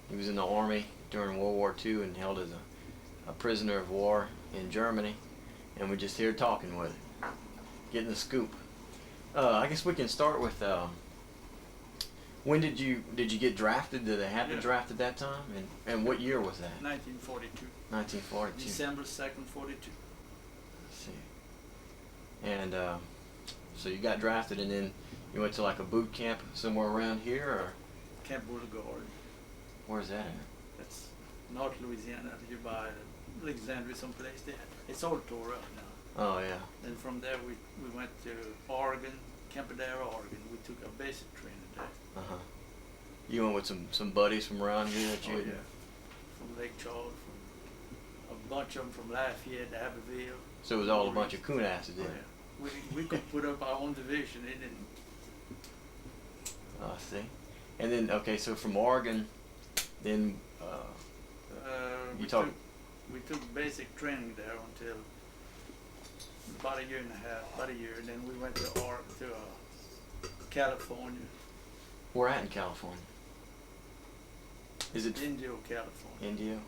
He was in the Army during World War II and held as a prisoner of war in Germany. And we're just here talking with him, getting the scoop. I guess we can start with when did you get drafted? Did they have the draft at that time? And what year was that? 1942. 1942. December 2nd, 42. Let's see. And so you got drafted, and then you went to like a boot camp somewhere around here, or Camp Boulevard. where's that at? That's North Louisiana, here by Alexandria, someplace there. It's all tore up now. Oh yeah. Then from there we went to Oregon, Camp Adair, Oregon. We took a basic training there. Uh-huh. You went with some buddies from around here that you Oh yeah. From Lake Charles, from a bunch of them from Lafayette, Abbeville. So it was all a bunch of coon asses, Oh, yeah. yeah. We could put up our own division. They didn't. I see. And then okay, so from Oregon, then we took basic training there until about a year and a half, and then we went to California. where at in California? Is it Indio, California. Indio?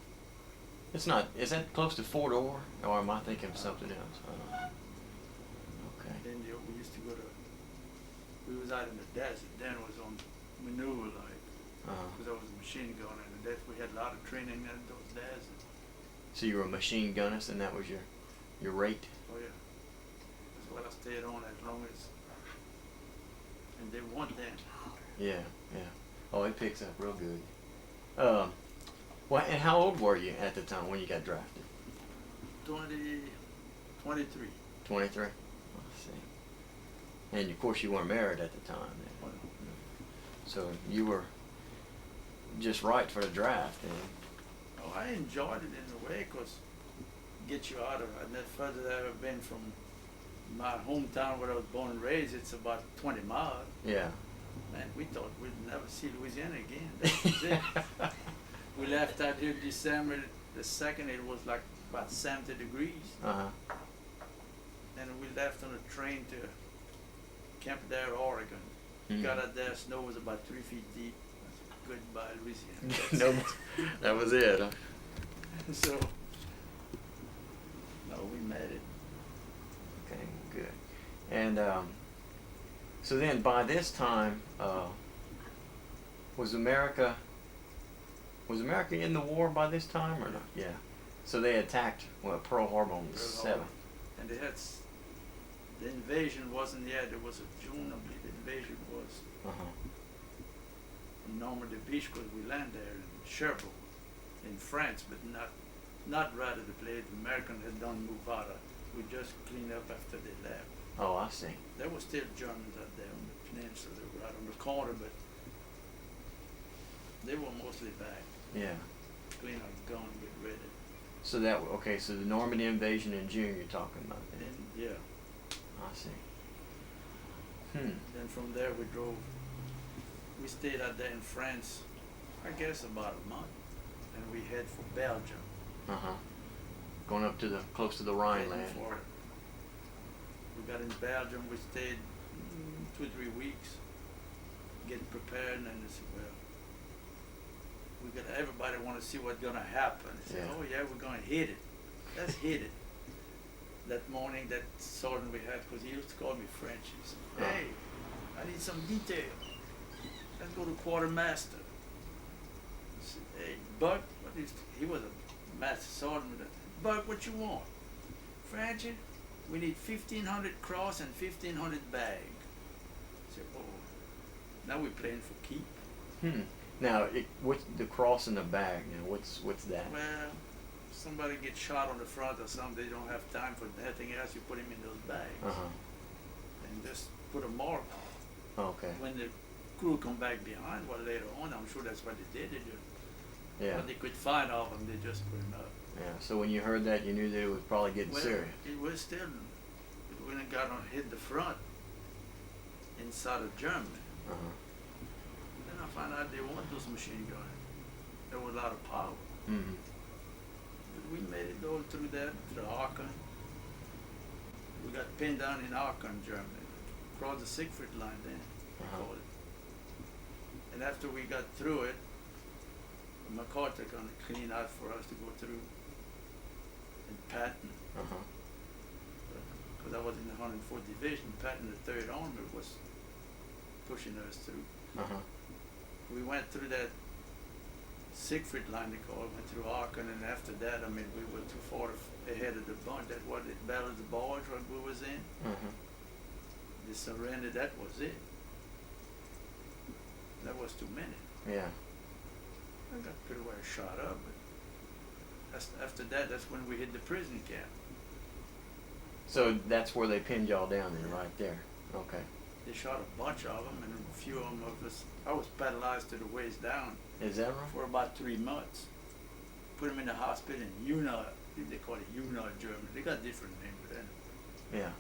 It's not. Is that close to Fort Ord, or am I thinking of something else? Okay. Indio, we used to go to. We was out in the desert. Then it was on maneuver like, because I was a machine gunner in the desert. We had a lot of training in those deserts. So you were a machine gunner, and that was your rate? Oh yeah. That's what I stayed on as long as. And they want that. Yeah, yeah. Oh, it picks up real good. Well, and how old were you at the time when you got drafted? 23. 23. I see. And of course, you weren't married at the time. Oh, So you were just right for the draft. And oh, I enjoyed it in a way because get you out of it. And the further I've ever been from my hometown where I was born and raised, it's about 20 miles. yeah. Man, we thought we'd never see Louisiana again. That was it. We left out here December the 2nd. It was like about 70 degrees. Uh-huh. And we left on a train to Camp Adair, Oregon. Mm-hmm. Got out there, snow was about 3 feet deep. Goodbye, Louisiana. No, that was it. Huh? So, no, we made it. Okay, good. And so then by this time, was America in the war by this time or not? Yeah. So they attacked Pearl Harbor on the 7th. And they had the invasion wasn't yet. It was a June, I believe. The invasion was in Normandy Beach because we landed there in Cherbourg, in France, but not right at the place. The Americans had done Muvada. We just cleaned up after they left. Oh, I see. There were still Germans out there on the peninsula. They were right on the corner, but they were mostly back. Yeah. Clean up the gun, get ready. So so the Normandy invasion in June you're talking about then. And yeah. I see. Then from there we stayed out there in France, I guess about a month, and we head for Belgium. Going up to close to the Rhineland. We got in Belgium, we stayed 2 or 3 weeks, getting prepared, and then they said, well, everybody want to see what's gonna happen. They said, oh yeah, we're gonna hit it. Let's hit it. That morning, that sergeant we had, because he used to call me French, he said, hey, I need some detail. Let's go to quartermaster. I said, hey, Buck, he was a master sergeant. Buck, what you want? Frenchie, we need 1,500 cross and 1,500 bag. I said, oh, now we're playing for keep. Now, what's the cross in the bag? Now, what's that? Well, somebody gets shot on the front or something, they don't have time for anything else, you put him in those bags. And just put a mark on. Okay. When the crew come back behind, well, later on, I'm sure that's what they did. What they could find of them, they just put them up. Yeah, so when you heard that, you knew that it was probably getting serious. It was still, when it got on, hit the front, inside of Germany. Then I found out they want those machine guns. There was a lot of power. But we made it all through that, through Aachen. We got pinned down in Aachen, Germany. Crossed the Siegfried line then, we called it. And after we got through it, MacArthur gonna clean out for us to go through in Patton. Uh-huh. Because I was in the 104th Division, Patton, the 3rd Army, was pushing us through. Uh-huh. We went through that Siegfried line, they call it, went through Aachen, and after that, I mean, we were too far ahead of the bunch. That was it, Battle of the Bulge, what we was in. Uh-huh. They surrendered, that was it. That was too many. Yeah. I got pretty well shot up, but after that, that's when we hit the prison camp. So that's where they pinned y'all down then, right there. Okay. They shot a bunch of them, and a few of them I was paralyzed to the waist down Is that right? for about 3 months. Put them in the hospital in Unna, they call it Unna, Germany. They got different names then. Yeah.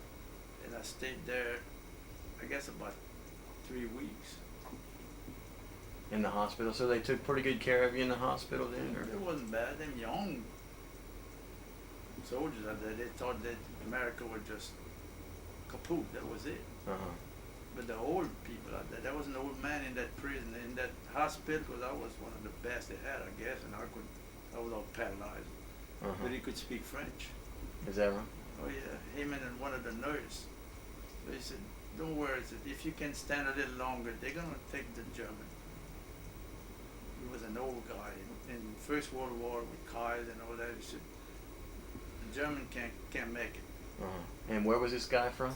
And I stayed there, I guess about 3 weeks. In the hospital. So they took pretty good care of you in the hospital then, or? It wasn't bad. Them young soldiers out there, they thought that America was just kaput, that was it. Uh-huh. But the old people out there, there was an old man in that prison, in that hospital, because I was one of the best they had, I guess, and I was all paralyzed. Uh-huh. But he could speak French. Is that right? Oh yeah, him and one of the nurses. So he said, don't worry, he said, if you can stand a little longer, they're gonna take the German. He was an old guy in First World War with Kyle and all that. He said, the German can't make it. Uh-huh. And where was this guy from?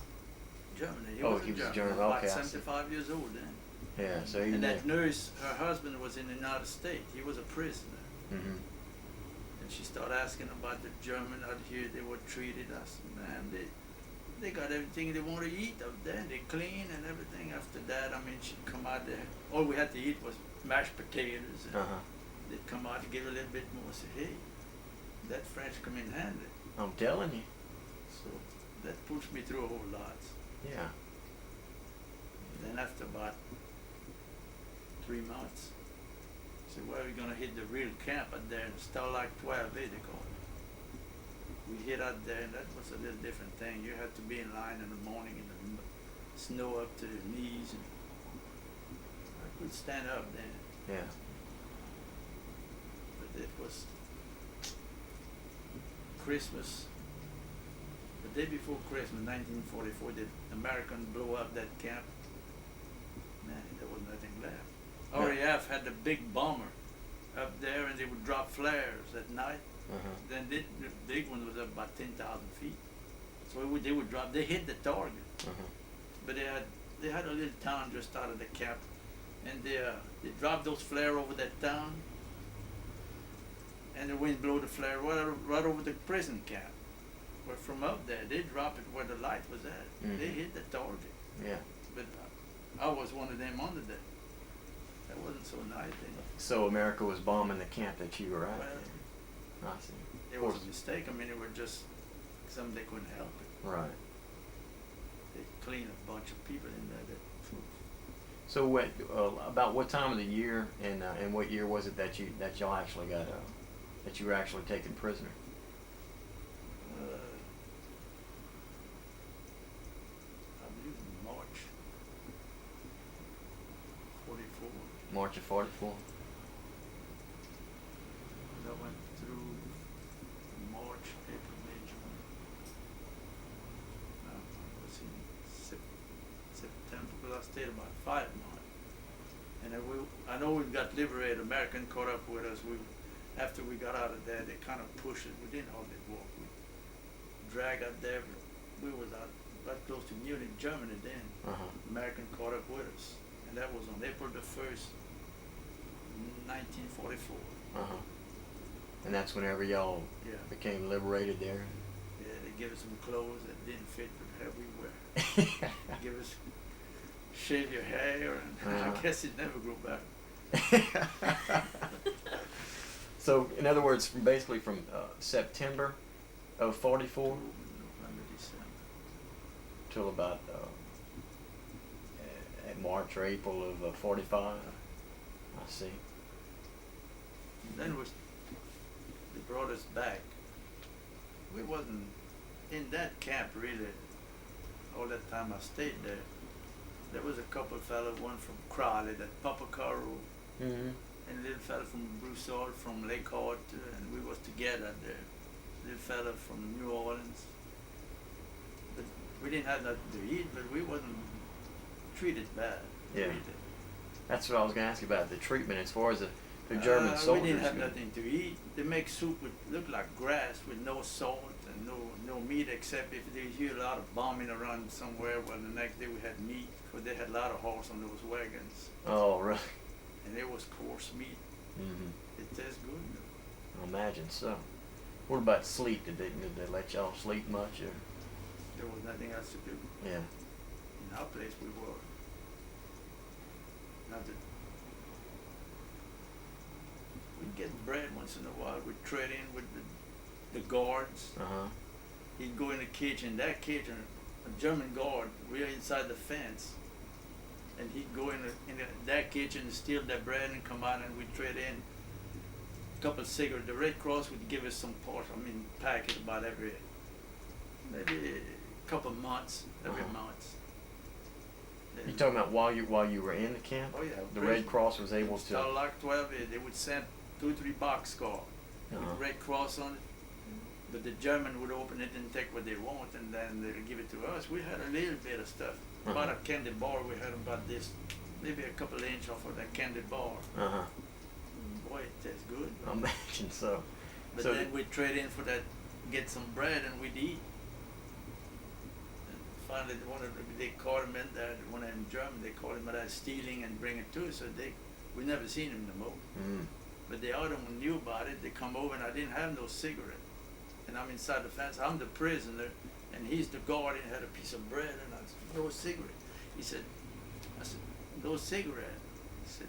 Germany. He Oh, was he a was German. German. About Okay, I see. 75 years old then. Yeah, so he And knew. that nurse, her husband was in the United States. He was a prisoner. Mm-hmm. And she started asking about the German out here. They were treated. I said, man, they got everything they want to eat up there. They clean and everything. After that, I mean, she'd come out there. All we had to eat was mashed potatoes. And Uh-huh. they'd come out and give a little bit more. Say, hey, that French come in handy. I'm telling you. So that pushed me through a whole lot. Yeah. Then after about 3 months, I said, well, we're gonna hit the real camp out there in Stalag 12, they call it. We hit out there, and that was a little different thing. You had to be in line in the morning in the snow up to the knees, and I could stand up then. Yeah. But it was Christmas. The day before Christmas, 1944, the Americans blew up that camp. Man, there was nothing left. Yeah. RAF had the big bomber up there, and they would drop flares at night. Uh-huh. Then the big one was about 10,000 feet. So they would drop. They hit the target, Uh-huh. but they had a little town just out of the camp, and they dropped those flares over that town, and the wind blew the flare right over the prison camp. But from up there, they dropped it where the light was at. Mhm. They hit the target. Yeah. But I was one of them under that. That wasn't so nice. So America was bombing the camp that you were at. Well, I see. it was a mistake. I mean, it was just something they couldn't help it. Right. They cleaned a bunch of people in there. So what? About what time of the year and what year was it that y'all actually got that you were actually taken prisoner? I believe in March 44. March of '44. I went through March, April, May, June. I was in September, because I stayed about 5 months. And then I know we got liberated. American caught up with us. After we got out of there, they kind of pushed it. We didn't hardly walk. We dragged out there. We was out right close to Munich, Germany then. Uh-huh. American caught up with us. And that was on April the 1st, 1944. Uh-huh. And that's whenever y'all Yeah. became liberated there. Yeah, they give us some clothes that didn't fit the hair we wear. Give us, shave your hair, and Uh-huh. I guess it never grew back. So, in other words, basically from September of '44 November, December. till about at March or April of '45. I see. Then they brought us back. We wasn't in that camp really all that time I stayed there. There was a couple of fellows, one from Crowley, that Papa Caro, Mm-hmm. and a little fella from Broussard, from Lake Hart, and we was together there. Little fella from New Orleans. But we didn't have nothing to eat, but we wasn't treated bad. Yeah. Treated. That's what I was going to ask you about, the treatment as far as the German soldiers. We didn't have go. nothing to eat. They make soup with look like grass with no salt and no meat, except if they hear a lot of bombing around somewhere. Well, the next day we had meat because they had a lot of horse on those wagons. Oh, really? And it was coarse meat. Mm-hmm. It tastes good though. I imagine so. What about sleep? Did they let y'all sleep much? Or? There was nothing else to do. Yeah. In our place we were. Not that we'd get bread once in a while. We'd trade in with the guards. Uh-huh. He'd go in the kitchen. That kitchen, a German guard, we're inside the fence. And he'd go in that kitchen and steal that bread and come out and we'd trade in a couple of cigarettes. The Red Cross would give us some packet about maybe a couple of months, every month. You talking about while you were in the camp? Oh yeah. The Red Cross was able to. Starlock 12, they would send 2-3 boxcars with Red Cross on it. But the German would open it and take what they want, and then they'd give it to us. We had a little bit of stuff. About a candy bar, we had about this, maybe a couple of inches off of that candy bar. Uh-huh. Boy, it tastes good. I imagine so. But so then we'd trade in for that, get some bread, and we'd eat. And finally, they caught him in there, one in German, they caught him about stealing and bring it to us, so we never seen him no more. Mm. But the other one knew about it. They come over, and I didn't have no cigarette. And I'm inside the fence. I'm the prisoner, and he's the guard. And had a piece of bread, and I said, "No cigarette." I said, "No cigarette." He said,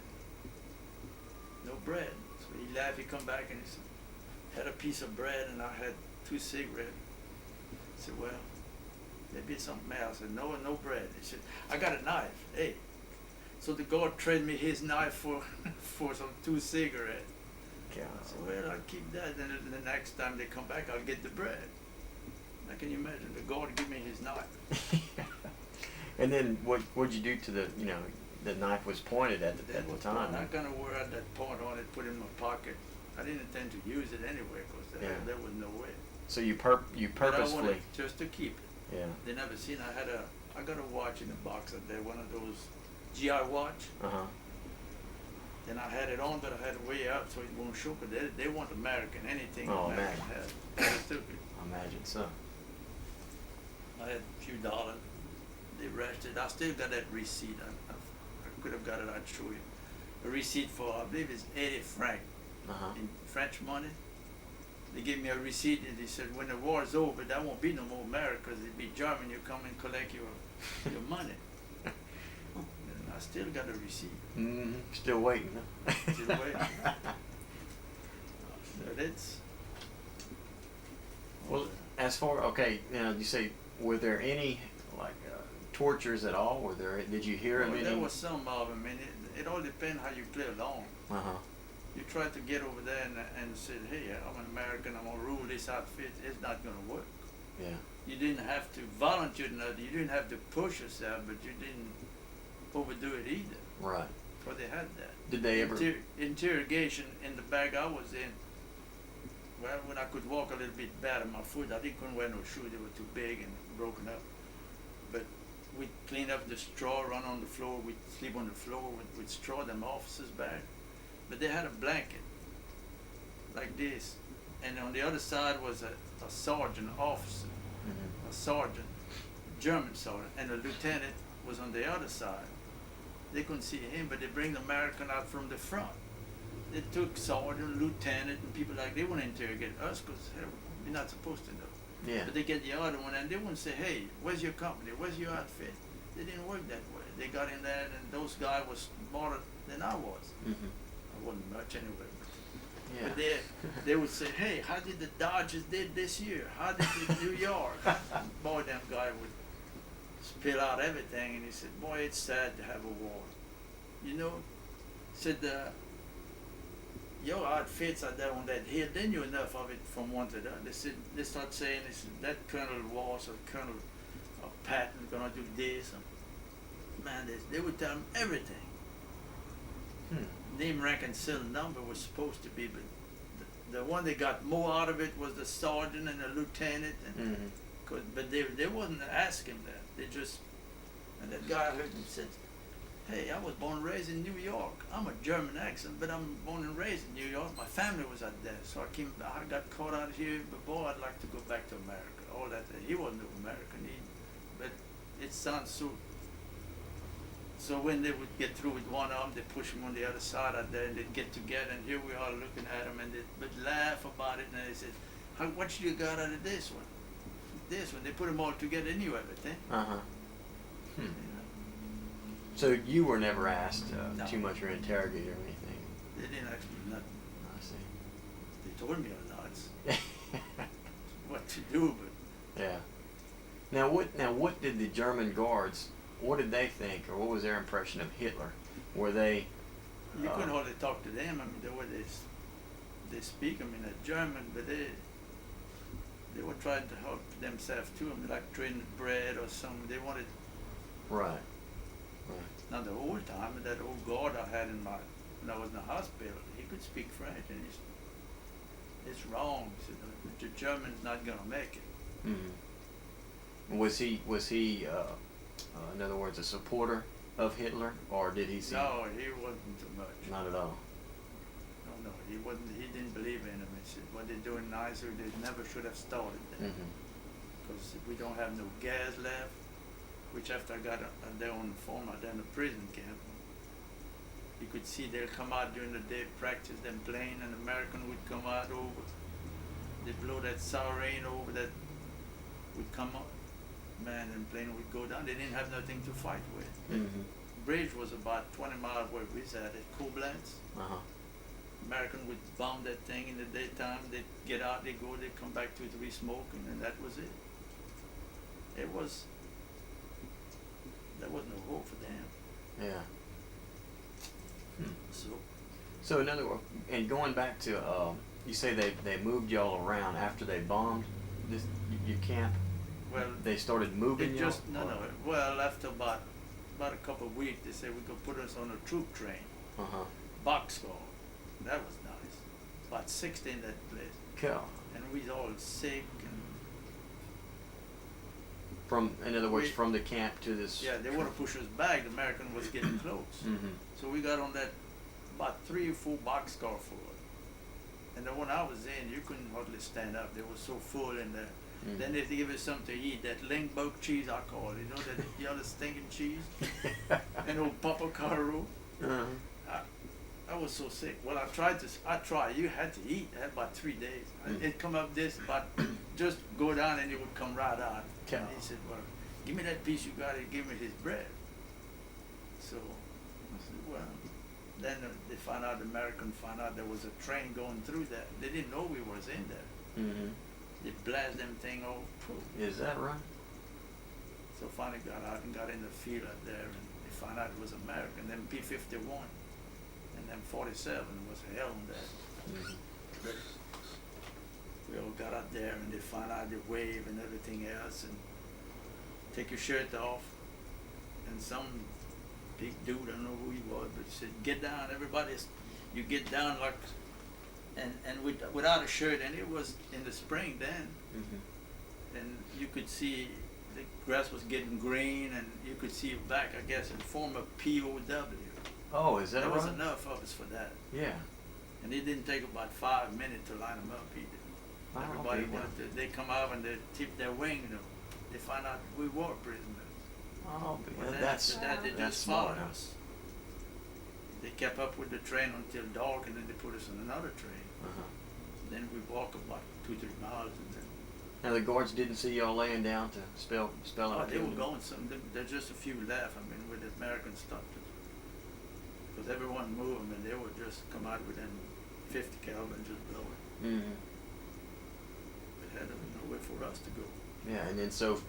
"No bread." So he laughed. He come back and he said, "Had a piece of bread, and I had 2 cigarettes." I said, "Well, maybe it's something else." I said, "No, no bread." He said, "I got a knife." Hey, so the guard traded me his knife for some 2 cigarettes. God. I said, "Well, I'll keep that. Then the next time they come back, I'll get the bread." Now, can you imagine? The guard give me his knife. And then what'd you do to the knife was pointed at the time? I'm not gonna wear out that point on it, put it in my pocket. I didn't intend to use it anyway, because there was no way. So you But I purposefully. wanted just to keep it. Yeah. They never seen. I got a watch in the box up there, one of those GI watch. Uh-huh. And I had it on, but I had it way up so it won't show. But they want American, anything American has. That's stupid. I imagine so. I had a few dollars. They arrested. I still got that receipt. I could have got it. I'd show you. A receipt for, I believe it's 80 francs Uh-huh. in French money. They gave me a receipt and they said, when the war is over, there won't be no more Americans. It'll be German. You come and collect your money. And I still got a receipt. Mm-hmm. Still waiting, huh? Still waiting. But it's. Well, as far you say, were there any tortures at all? Did you hear of any? There was some of them, and it all depends how you play along. Uh-huh. You try to get over there and say, "Hey, I'm an American. I'm gonna rule this outfit." It's not gonna work. Yeah. You didn't have to volunteer nothing. You didn't have to push yourself, but you didn't overdo it either. Right. Because they had that. Did they ever? Interrogation in the bag I was in. Well, when I could walk a little bit bad on my foot, I couldn't wear no shoes. They were too big and broken up. But we'd clean up the straw, run on the floor. We'd sleep on the floor with straw, them officers' bag. But they had a blanket like this. And on the other side was a sergeant officer, Mm-hmm. a sergeant, German sergeant, and a lieutenant was on the other side. They couldn't see him, but they bring the American out from the front. They took sergeant, lieutenant, and people like they wouldn't interrogate us because we're not supposed to know. Yeah. But they get the other one and they wouldn't say, "Hey, where's your company? Where's your outfit?" They didn't work that way. They got in there and those guys was smarter than I was. Mm-hmm. I wasn't much anyway. Yeah. But they would say, "Hey, how did the Dodgers did this year? How did the New York?" Boy, them guy would spill out everything, and he said, "Boy, it's sad to have a war. You know," said, "your outfits are there on that hill. They knew enough of it from one to the other." They said, they start saying, they said, "That Colonel Walsh or Colonel Patton gonna do this." And, man, they would tell them everything. Hmm. name, rank, and serial number was supposed to be, but the one that got more out of it was the sergeant and the lieutenant, and but they wasn't asking that. They just, and that guy heard him said, "Hey, I was born and raised in New York. I'm a German accent, but I'm born and raised in New York. My family was out there, so I got caught out here. But boy, I'd like to go back to America." All that. He wasn't American, but it sounds so. So when they would get through with one arm, they push him on the other side out there, and they'd get together, and here we are looking at him, and they would laugh about it, and they said, "What you got out of this one? This one?" They put them all together anyway, but then. So you were never asked No. too much or interrogated or anything? They didn't ask me nothing. I see. They told me a lot what to do, but Yeah. Now what did the German guards, what did they think, or what was their impression of Hitler? Were they? you couldn't hardly talk to them. I mean, the way they speak, I mean, German, but they were trying to help themselves too. I mean, like trading bread or something. They wanted. Right. Now the old time, that old guard I had when I was in the hospital, he could speak French, and it's wrong. He said, the German's not gonna make it. Mm-hmm. Was he in other words, a supporter of Hitler, or did he see? No, he wasn't too much. Not at all. No, he wasn't. He didn't believe in him. He said, "What they're doing nicer, they never should have started that, because we don't have no gas left." Which after I got there on the phone, I in the prison camp, you could see they'll come out during the day, practice them playing, and American would come out over. They blow that siren over that would come up, man, and plane would go down. They didn't have nothing to fight with. Bridge was about 20 miles where we was at Koblenz. American would bomb that thing in the daytime. They'd get out, they go, they'd come back 2-3 smoking, and that was it. There was no hope for them. Yeah. So in other words, and going back to, you say they moved y'all around after they bombed your camp? well, They started moving it y'all? just no. Well, after about a couple of weeks, they said we could put us on a troop train, boxcar. That was nice. About 16 that place, Cool. and we was all sick and. In other words, from the camp to this. Yeah, they want to push us back. The American was getting close. So we got on that about 3 or 4 boxcar full. And the one I was in, you couldn't hardly stand up. They were so full in there. Then they give us something to eat. That Lingburg cheese, I call it. You know, that the other stinking cheese? And old Papa Caro. I was so sick. Well, I tried. You had to eat. I had about 3 days. It come up this, but just go down and it would come right out. Okay. And he said, "Well, give me that piece you got." He gave me his bread. So I said, "Well." Then they found out, the American found out there was a train going through there. They didn't know we was in there. They blast them thing all through. Is that right? So finally got out and got in the field out there, and they found out it was American. Then P-51 and then 47 was hell on that. But we all got out there, and they found out the wave and everything else, and take your shirt off. And some big dude, I don't know who he was, but he said, "Get down, everybody." You get down like, and without a shirt, and it was in the spring then, and you could see the grass was getting green, and you could see back, I guess, in form of POW. Oh, is that There right? was enough of us for that. Yeah. And it didn't take about 5 minutes to line them up either. Oh, Everybody okay, wanted to, they come out and they tip their wing, they find out we were prisoners. Oh, But then that's after that, they that's just smart. followed us. They kept up with the train until dark, and then they put us on another train. Then we walk about 2-3 miles, and then Now the guards didn't see y'all laying down to spell out. they were going some. There's just a few left. I mean, with the American stuff, because everyone moved, and they would just come out with them 50 caliber and just blow it. They had nowhere for us to go. Yeah, and then so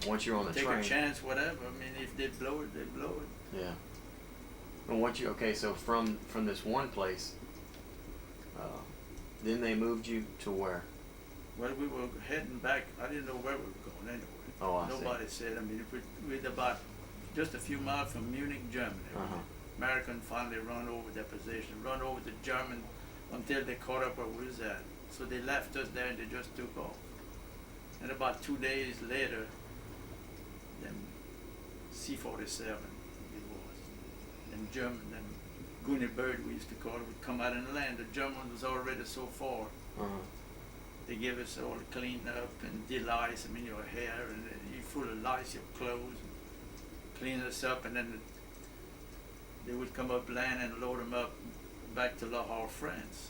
once you're on the Take train. a chance, whatever. I mean, if they blow it, they blow it. Yeah. And so from this one place, then they moved you to where? Well, we were heading back. I didn't know where we were going anyway. Oh, I see. Nobody said. I mean, we're about just a few miles from Munich, Germany. American finally run over their position, run over the German until they caught up where we was at. So they left us there and they just took off. And about 2 days later, them C-47 it was, them German, them Goonie bird we used to call it, would come out and land. The German was already so far. They give us all cleaned up and de-lice them in your hair and you full of lice, your clothes, clean us up, and then they would come up land and load them up back to La Halle, France.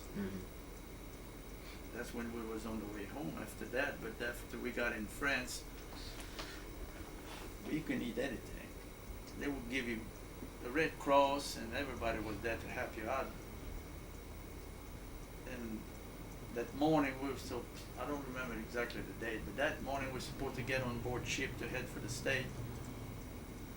That's when we was on the way home after that, but after we got in France, we couldn't eat anything. They would give you the Red Cross and everybody was there to help you out. And that morning we were so, I don't remember exactly the date, but that morning we were supposed to get on board ship to head for the state.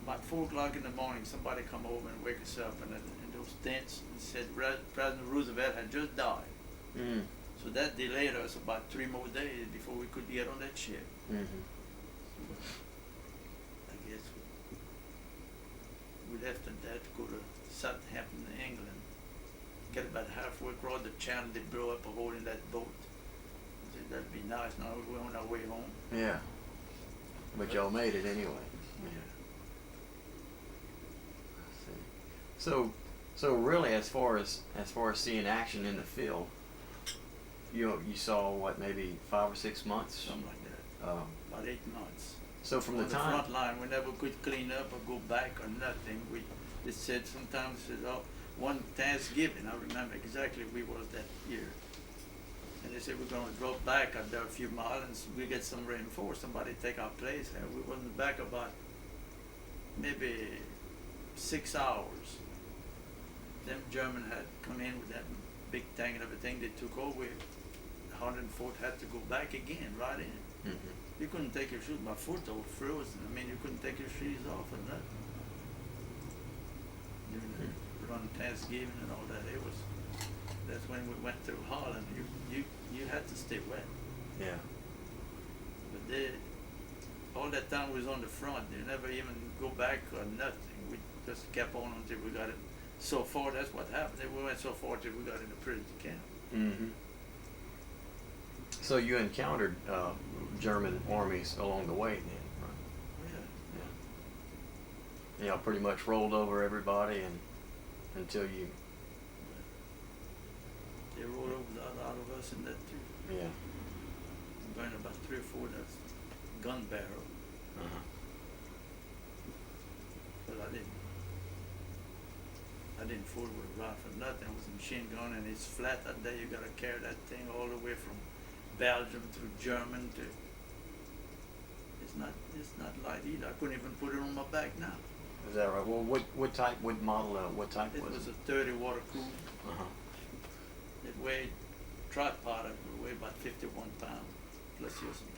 About 4 o'clock in the morning, somebody come over and wake us up in those tents and said President Roosevelt had just died. So that delayed us about 3 more days before we could get on that ship. I guess we left at that to go to Southampton, England. Get about halfway across the channel, they blew up a hole in that boat. I said, that'd be nice. Now we're on our way home. Yeah. But y'all made it anyway. Yeah. So really, as far as seeing action in the field, you saw what, maybe 5 or 6 months, Something like that. About 8 months. So from on the time front line, we never could clean up or go back or nothing. They said sometimes, oh, one Thanksgiving, I remember exactly we was that year. And they said we're going to drop back out there a few miles and we get some reinforcements. Somebody take our place. And we wasn't back about maybe 6 hours. Them German had come in with that big tank and everything. They took over. 104th had to go back again, right in. You couldn't take your shoes. My foot was frozen. I mean, you couldn't take your shoes off or nothing. During the run Thanksgiving and all that, that's when we went through Holland. You had to stay wet. Yeah. But all that time we was on the front. They never even go back or nothing. We just kept on until we got it so far. That's what happened. We went so far till we got in the prison camp. So you encountered German armies along the way then, right? Yeah. Yeah. Y'all pretty much rolled over everybody until you... They rolled over the lot of us in that too. Yeah. Burned about 3 or 4 that's gun barrel. But I didn't fool with a rifle, nothing. It was a machine gun and it's flat that day. You gotta carry that thing all the way from Belgium through German to, it's not light either. I couldn't even put it on my back now. Is that right? Well, what type, what model, what type was it? It was a 30 water cooled. It weighed, tripod, it would weigh about 51 pounds,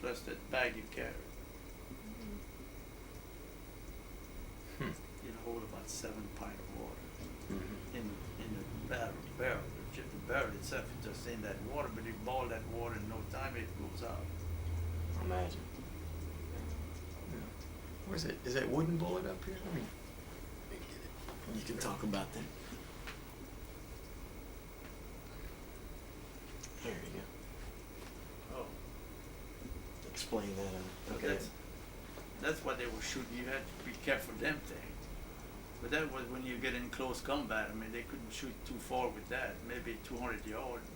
plus that bag you carry. It hold about 7 pints of water in the barrel. The barrel itself is just in that water, but you boil that water in no time, it goes out. Imagine. Yeah. Where's it? Is that wooden bullet up here? I mean, you can talk about that. There you go. Oh. Explain that. Okay. That's what they were shooting. You had to be careful of them things. But that was when you get in close combat. I mean, they couldn't shoot too far with that, maybe 200 yards.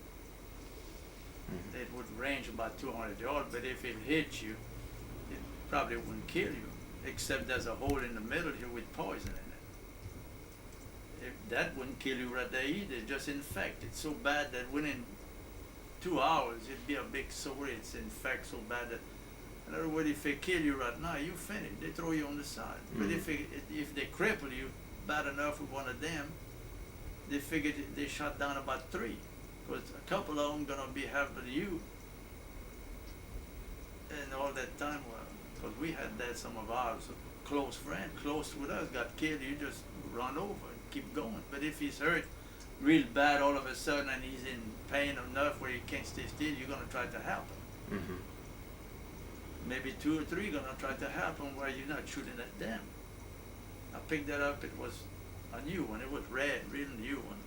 It would range about 200 yards, but if it hit you, it probably wouldn't kill you, except there's a hole in the middle here with poison in it. That wouldn't kill you right there either, just infect. It's so bad that within 2 hours, it'd be a big sore. It's infect so bad that, in other words, if they kill you right now, you finish. They throw you on the side. But if they cripple you bad enough with one of them, they figured they shot down about 3. Because a couple of them gonna be helping you. And all that time, because we had that, some of ours, close friend, close with us, got killed, you just run over and keep going. But if he's hurt real bad all of a sudden and he's in pain enough where he can't stay still, you're gonna try to help him. Maybe 2 or 3 gonna try to help him while you're not shooting at them. I picked that up, it was A new one. It was red, real new one.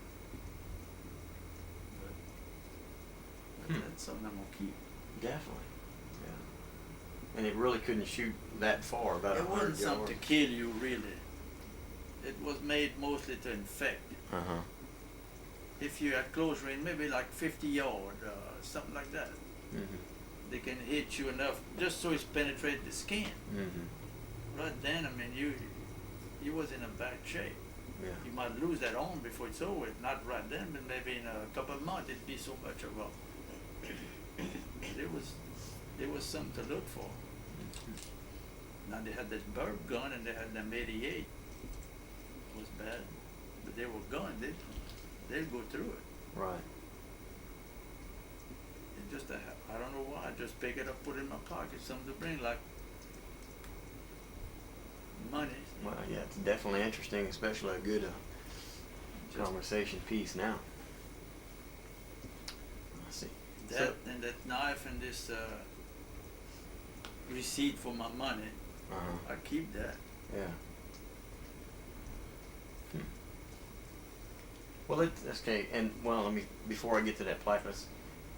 But that's something I'm gonna keep. Definitely. Yeah. And it really couldn't shoot that far, about It 100 wasn't something to yards. kill you, really. It was made mostly to infect you. Uh-huh. If you're at close range, maybe like 50 yards, something like that. Mm-hmm. They can hit you enough just so it's penetrate the skin. Mm-hmm. Right then, I mean, you was in a bad shape. Yeah. You might lose that arm before it's over. Not right then, but maybe in a couple of months it'd be so much of a. It was something to look for. Now they had this burp gun and they had them 88. It was bad, but they were guns. They'd go through it. Right. It just I don't know why. I just pick it up, put it in my pocket, something to bring, like money. Well, yeah, it's definitely interesting, especially a good Just conversation piece now. I see. that and that knife and this receipt for my money. Uh-huh. I keep that. Yeah. Well, that's okay. And well, let me before I get to that plaque.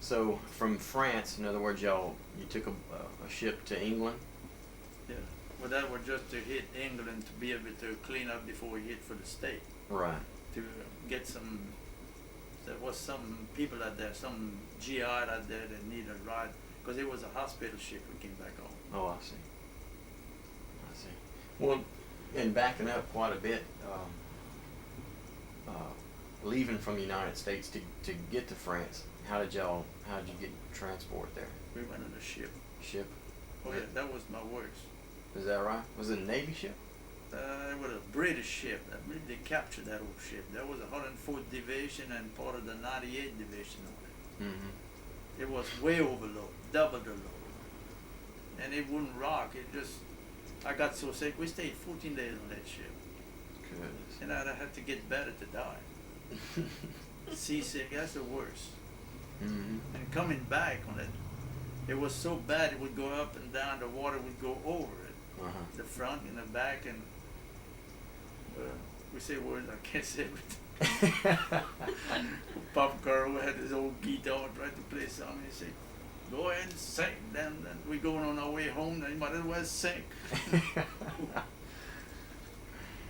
So from France, in other words, you took a ship to England. Yeah. Well, that was just to hit England to be able to clean up before we hit for the state. Right. To get some. There was some people out there, some GI out there that needed a ride because it was a hospital ship. We came back home. Oh, I see. I see. Well, and backing up quite a bit, leaving from the United States to get to France, how did you get transport there? We went on a ship. Ship? Oh yeah, that was my works. Is that right? Was it a Navy ship? It was a British ship. I believe they captured that old ship. That was 104th Division and part of the 98th Division on it. Mm-hmm. It was way overload, double the load. And it wouldn't rock. It just, I got so sick. We stayed 14 days on that ship. Goodness. And I had to get better to die. Seasick, that's the worst. Mm-hmm. And coming back on it, it was so bad it would go up and down. The water would go over it. Uh-huh. The front and the back, and we say words I can't say. Papa Carl had his old guitar and tried to play something. He said, "Go ahead and sing." Then we going on our way home. Then you might as well sing.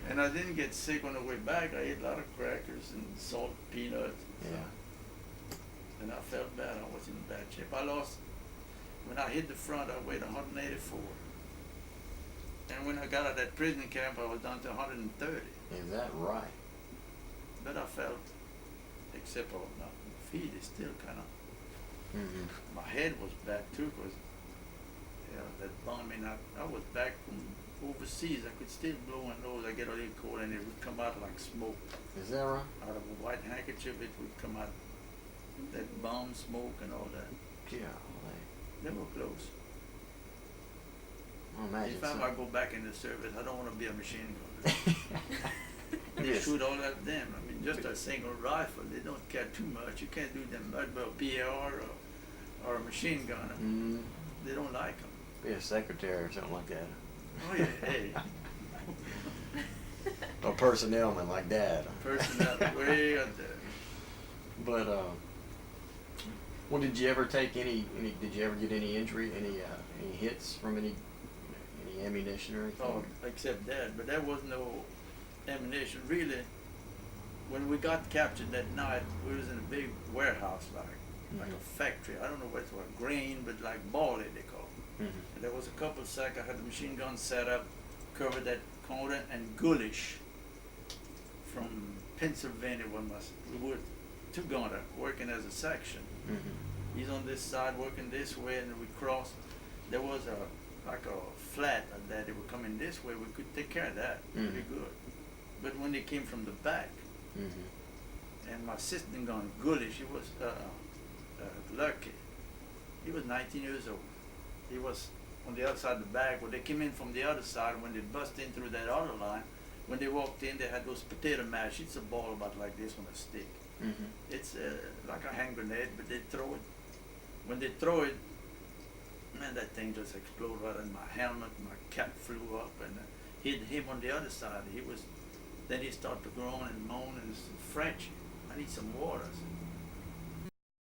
And I didn't get sick on the way back. I ate a lot of crackers and salt peanuts. Yeah. And I felt bad. I was in bad shape. I lost, when I hit the front, I weighed 184. And when I got out of that prison camp, I was down to 130. Is that right? But I felt, except for my feet, it's still kind of, Mm-hmm. my head was bad too, because that bombing, I was back from overseas. I could still blow my nose. I get a little cold and it would come out like smoke. Is that right? Out of a white handkerchief, it would come out, that bomb smoke and all that. Golly. They were close. I imagine If I go back in the service, I don't want to be a machine gunner. They Yes. shoot all at them. I mean, just a single rifle, they don't care too much. You can't do them much, but a PAR or a machine gunner, Mm-hmm. they don't like them. Be a secretary or something like that. Oh yeah, hey. A personnelman like that. Personnel way out there. But well, did you ever take any? Did you ever get any injury? Any hits from any ammunition or anything? Oh, except that, but there was no ammunition really. When we got captured that night, we was in a big warehouse, like a factory. I don't know what it was, grain, but like barley they call it. Mm-hmm. And there was a couple sacks. I had the machine gun set up, covered that corner, and Gullish from Pennsylvania we were two gunner working as a section. Mm-hmm. He's on this side working this way, and we crossed. There was a flat that they were coming this way. We could take care of that pretty good. But when they came from the back, Mm-hmm. and my assistant gun Gullish, he was lucky. He was 19 years old. He was on the other side of the bag. When they came in from the other side, when they bust in through that other line, when they walked in, they had those potato mash. It's a ball about like this on a stick. Mm-hmm. It's like a hand grenade, but they throw it. When they throw it, man, that thing just exploded right in my helmet. My cap flew up and hit him on the other side. He was Then he started to groan and moan and said, French, I need some water. I said,